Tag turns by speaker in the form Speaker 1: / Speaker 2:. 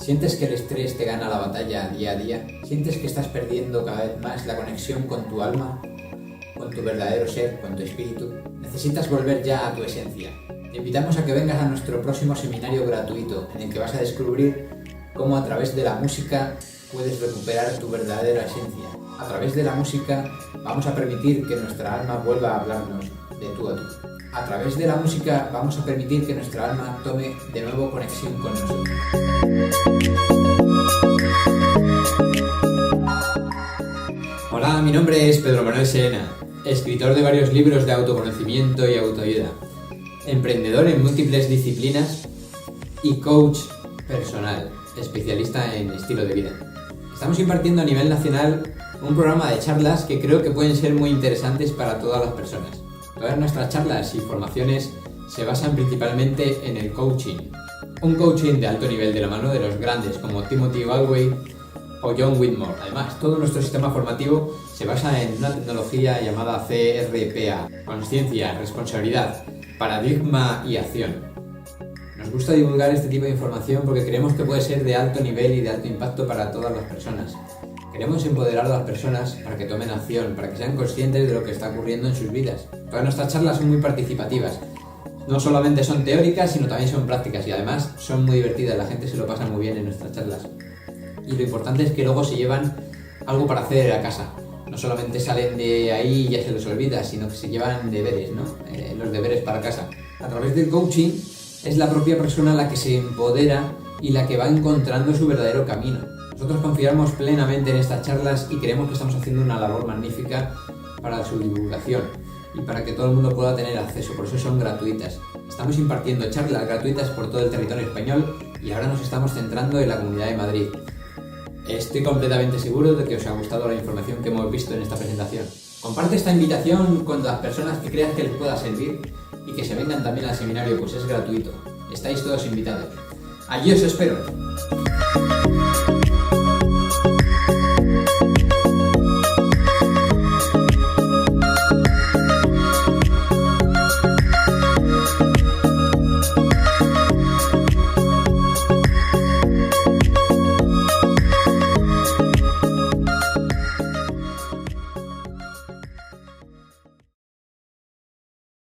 Speaker 1: ¿Sientes que el estrés te gana la batalla día a día? ¿Sientes que estás perdiendo cada vez más la conexión con tu alma, con tu verdadero ser, con tu espíritu? ¿Necesitas volver ya a tu esencia? Te invitamos a que vengas a nuestro próximo seminario gratuito, en el que vas a descubrir cómo a través de la música puedes recuperar tu verdadera esencia. A través de la música vamos a permitir que nuestra alma vuelva a hablarnos de tú a tú. A través de la música vamos a permitir que nuestra alma tome de nuevo conexión con nosotros. Hola, mi nombre es Pedro Manuel Serena, escritor de varios libros de autoconocimiento y autoayuda, emprendedor en múltiples disciplinas y coach personal, especialista en estilo de vida. Estamos impartiendo a nivel nacional un programa de charlas que creo que pueden ser muy interesantes para todas las personas. Todas nuestras charlas y formaciones se basan principalmente en el coaching. Un coaching de alto nivel de la mano de los grandes como Timothy Galway o John Whitmore. Además, todo nuestro sistema formativo se basa en una tecnología llamada CRPA: conciencia, responsabilidad, paradigma y acción. Nos gusta divulgar este tipo de información porque creemos que puede ser de alto nivel y de alto impacto para todas las personas. Queremos empoderar a las personas para que tomen acción, para que sean conscientes de lo que está ocurriendo en sus vidas. Todas nuestras charlas son muy participativas. No solamente son teóricas, sino también son prácticas y además son muy divertidas. La gente se lo pasa muy bien en nuestras charlas. Y lo importante es que luego se llevan algo para hacer a casa. No solamente salen de ahí y ya se les olvida, sino que se llevan deberes, ¿no? Los deberes para casa. A través del coaching es la propia persona la que se empodera y la que va encontrando su verdadero camino. Nosotros confiamos plenamente en estas charlas y creemos que estamos haciendo una labor magnífica para su divulgación y para que todo el mundo pueda tener acceso, por eso son gratuitas. Estamos impartiendo charlas gratuitas por todo el territorio español y ahora nos estamos centrando en la Comunidad de Madrid. Estoy completamente seguro de que os ha gustado la información que hemos visto en esta presentación. Comparte esta invitación con las personas que creas que les pueda servir y que se vengan también al seminario, pues es gratuito. Estáis todos invitados. Allí os espero.